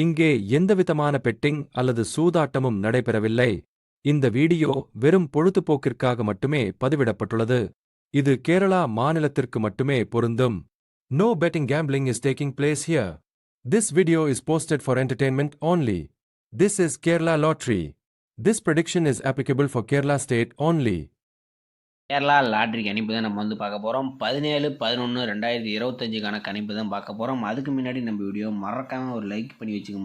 இங்கே எந்தவிதமான பெட்டிங் அல்லது சூதாட்டமும் நடைபெறவில்லை. இந்த வீடியோ வெறும் பொழுதுபோக்கிற்காக மட்டுமே பதிவிடப்பட்டுள்ளது. இது கேரளா மாநிலத்திற்கு மட்டுமே பொருந்தும். No betting gambling is taking place here. This video is posted for entertainment only. This is Kerala Lottery. This prediction is applicable for Kerala state only. Kerala lottery கணிப்பு தான் நம்ம பார்க்க போகிறோம். 17/11/2025க்கான கணிப்பு தான் பார்க்க போகிறோம். அதுக்கு முன்னாடி நம்ம வீடியோ மறக்காமல் ஒரு லைக் பண்ணி வச்சுங்க.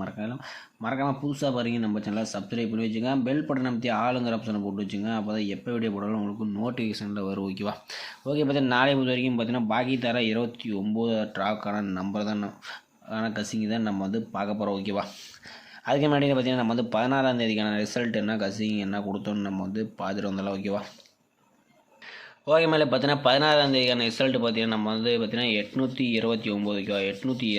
மறக்காமல் புதுசாக பாருங்க நம்ம சேனலை சப்ஸ்கிரைப் பண்ணி வச்சுங்க. பெல் பட்டன் அமைத்தி ஆளுங்கிற ஆப்ஷனை போட்டு வச்சுங்க. அப்போ தான் எப்போ வீடியோ போட்டாலும் உங்களுக்கு நோட்டிஃபிகேஷனில் வரும். ஓகேவா? ஓகே, பார்த்தீங்கன்னா நாளை பொறுத்த வரைக்கும் பார்த்தீங்கன்னா பாக்கி தர 29 ட்ராக்கான நம்பர் தான் கசிங்கி தான் நம்ம பார்க்க போகிறோம். ஓகேவா? அதுக்கு முன்னாடி பார்த்தீங்கன்னா நம்ம 16ஆம் தேதிக்கான ரிசல்ட் என்ன கசிங் என்ன கொடுத்தோன்னு நம்ம பார்த்துட்டு வந்தாலும். ஓகேவா? ஓகே, மேலே பார்த்தீங்கன்னா 16ஆம் தேதிக்கான ரிசல்ட் பார்த்தீங்கன்னா நம்ம பார்த்தீங்கன்னா 829.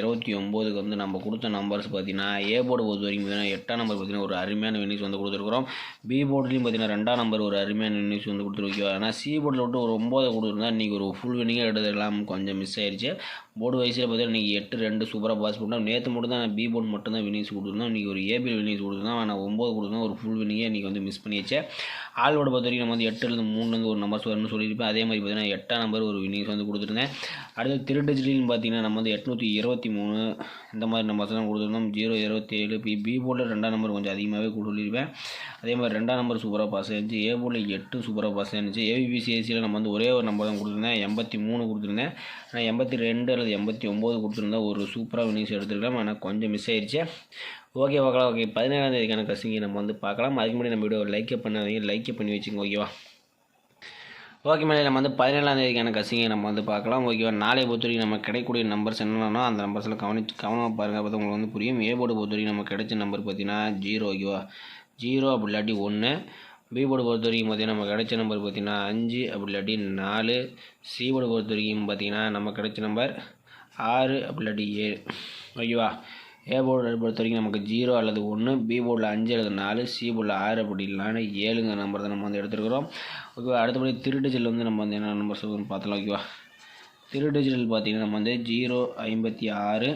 829க்கு நம்ம கொடுத்த நம்பர்ஸ் பார்த்தீங்கன்னா ஏ போர்டு பொறுத்த வரைக்கும் பார்த்தீங்கன்னா 8ஆம் நம்பர் பார்த்தீங்கன்னா ஒரு அருமையான வினிஸ் கொடுத்துருக்குறோம். பி போர்ட்லேயும் பார்த்தீங்கன்னா 2ஆம் நம்பர் ஒரு அருமையான வினிஸ் கொடுத்துருக்கோம். ஆனால் சி போர்டில் விட்டு ஒரு 9 கொடுத்துருந்தா இன்றைக்கி ஒரு ஃபுல் வினிங்காக எடுத்துக்கலாம். கொஞ்சம் மிஸ் ஆயிடுச்சு. போர்டு வயசில் பார்த்தீங்கன்னா இன்றைக்கி 8-2 சூப்பராக பாஸ் பண்ணோம். நேற்று மட்டும் தான் பி போர்டு மட்டும் தான் வினிஸ் கொடுத்துருந்தோம். இன்றைக்கி ஒரு ஏபி வினிஸ் கொடுத்துருந்தோம். ஆனால் 9 கொடுத்துருந்தோம். ஒரு ஃபுல் வினிங்கே இன்றைக்கி மிஸ் பண்ணியாச்சு. ஆள்வோட பொறுத்த வரைக்கும் நம்ம 8-3 ஒரு நம்பர்ஸ் வரணும்னு சொல்லியிருப்பேன். அதே மாதிரி பார்த்தீங்கன்னா 8ஆம் நம்பர் ஒரு வினிங்ஸ் கொடுத்துருந்தேன். அடுத்து திருடிஜிட்டல்னு பார்த்தீங்கன்னா நம்ம 823 இந்த மாதிரி நம்பர்ஸ் தான் கொடுத்துருந்தோம். 027 பி போர்டில் 2ஆம் நம்பர் கொஞ்சம் அதிகமாகவே சொல்லியிருப்பேன். அதே மாதிரி 2ஆம் நம்பர் சூப்பராக பாஸ் ஆயிருந்துச்சு. ஏ போர்டில் 8 சூப்பராக பாஸ் ஆயிருந்துச்சு. ஏபிபிசிஎஸ்சியில் நம்ம ஒரே ஒரு நம்பர் தான் கொடுத்துருந்தேன். 83 கொடுத்துருந்தேன். ஆனால் 82 அல்லது 89 கொடுத்துருந்தா ஒரு சூப்பராக வினிங்ஸ் எடுத்துருக்கலாம். ஆனால் கொஞ்சம் மிஸ் ஆயிடுச்சு. ஓகே பார்க்கலாம். ஓகே, 17ஆம் தேதிக்கான கசிங்கி நம்ம பார்க்கலாம். அதுக்கு முன்னாடி நம்ம வீடியோ லைக் பண்ணாதீங்க, லைக் பண்ணி வச்சுங்க. ஓகேவா? ஓகே, மேலே நம்ம 17ஆம் தேதிக்கான கசிங்கை நம்ம பார்க்கலாம். ஓகேவா? நாளை பொறுத்த வரைக்கும் நம்ம கிடைக்கக்கூடிய நம்பர்ஸ் என்னென்னா அந்த நம்பர்ஸில் கவனமாக பாருங்கள். அப்போ உங்களுக்கு புரியும். ஏ போர்டு பொறுத்த வரைக்கும் நம்ம கிடைச்ச நம்பர் பார்த்தீங்கன்னா 0. ஓகேவா? 0 அப்படி இல்லாட்டி 1. பி போர்டு பொறுத்த வரைக்கும் பார்த்தீங்கன்னா நம்ம கிடைச்ச நம்பர் பார்த்தீங்கன்னா 5 அப்படி இல்லாட்டி 4. சி போர்டு பொறுத்த வரைக்கும் பார்த்தீங்கன்னா நம்ம கிடைச்ச நம்பர் 6 அப்படி இல்லாட்டி 7. ஓகேவா? ஏ போர்டு பொறுத்த வரைக்கும் நமக்கு 0 அல்லது 1, பி போர்டில் 5 அல்லது 4, சி போர்டில் 6 அப்படி இல்லைன்னா 7 நம்பர் தான் நம்ம எடுத்துருக்கிறோம். ஓகேவா? அடுத்தபடி திருடிஜிட்டல் நம்ம என்ன நம்பர் சொல்லுன்னு பார்த்தலாம். ஓகேவா? திருடிஜிட்டல் பார்த்தீங்கன்னா நம்ம 056,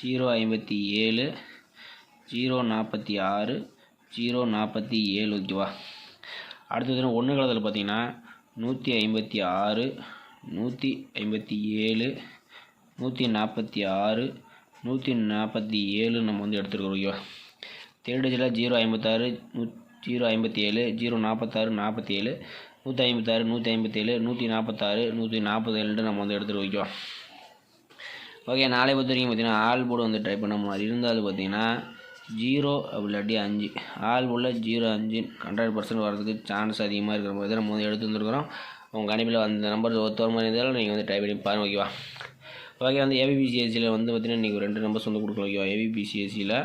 057, 046, 047. ஓகேவா? அடுத்தது 1 காலத்தில் பார்த்தீங்கன்னா 156, 157, 146, 147 நம்ம எடுத்துருக்கோம். ஓகேவா? தேர்டிஜில் 056, 057, 046, 47, 156, 157, 146, 147 நம்ம எடுத்துருக்கோம். ஓகேவா? ஓகே, நாளை பொறுத்த வரைக்கும் பார்த்தீங்கன்னா ஆல் போர்டு ட்ரை பண்ண மாதிரி இருந்தாலும் பார்த்தீங்கன்னா 0 அப்படி இல்லாட்டி 5 ஆல் போர்டில் 0-5 100% வரதுக்கு சான்ஸ் அதிகமாக இருக்கிற மாதிரி நம்ம எடுத்து வந்துருக்குறோம். உங்கள் கணிப்பில் அந்த நம்பர் ஒருத்தர மாதிரி இருந்தாலும் நீங்கள் ட்ரை பண்ணி பாருங்கள். ஓகேவா? ஓகே, ஏபிபிசிஎஸ்சியில் பார்த்தீங்கன்னா இன்றைக்கி 2 நம்பர்ஸ் கொடுக்கலாம். ஓகேவா? ஏபிபிசிஎஸ்சியில்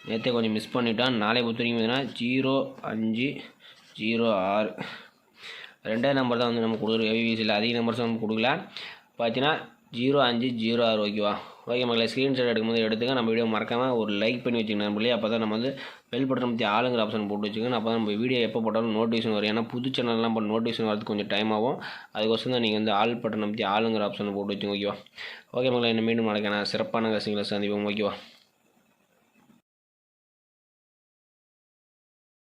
நேற்றே கொஞ்சம் மிஸ் பண்ணிட்டான். நாளை பொறுத்த வரைக்கும் பார்த்தீங்கன்னா 0506 2ஆம் நம்பர் தான் நம்ம கொடுக்குறோம். ஏபிபிசியில் அதிக நம்பர்ஸ் நம்ம கொடுக்கல. பார்த்தீங்கன்னா 0506. ஓகேவா? ஓகே மக்களை, ஸ்க்ரீன்ஷாட் எடுக்கும்போது எடுத்துங்க. நம்ம வீடியோ மறக்காமல் ஒரு லைக் பண்ணி வச்சுக்கணும் நம்மளே. அப்போ தான் நம்ம பெல் பட்டன் பற்றி ஆளுங்கிற ஆப்ஷன் போட்டு வச்சுக்கணும். அப்போ தான் நம்ம வீடியோ எப்போ போட்டாலும் நோட்டிஃபிகேஷன் வரும். ஏன்னா புது சேனல்லாம் போட்டு நோட்டிஃபிகேஷன் வரதுக்கு கொஞ்சம் டைம் ஆகும். அதுக்கோசம் தான் நீங்கள் ஆல் பட்டன் பற்றி ஆளுங்கிற ஆப்ஷன் போட்டு வச்சுங்க. ஓகேவா? ஓகே மக்களை, என்ன மீண்டும் நடக்க நான் சிறப்பான கசிங்களை சந்திப்போம். ஓகேவா?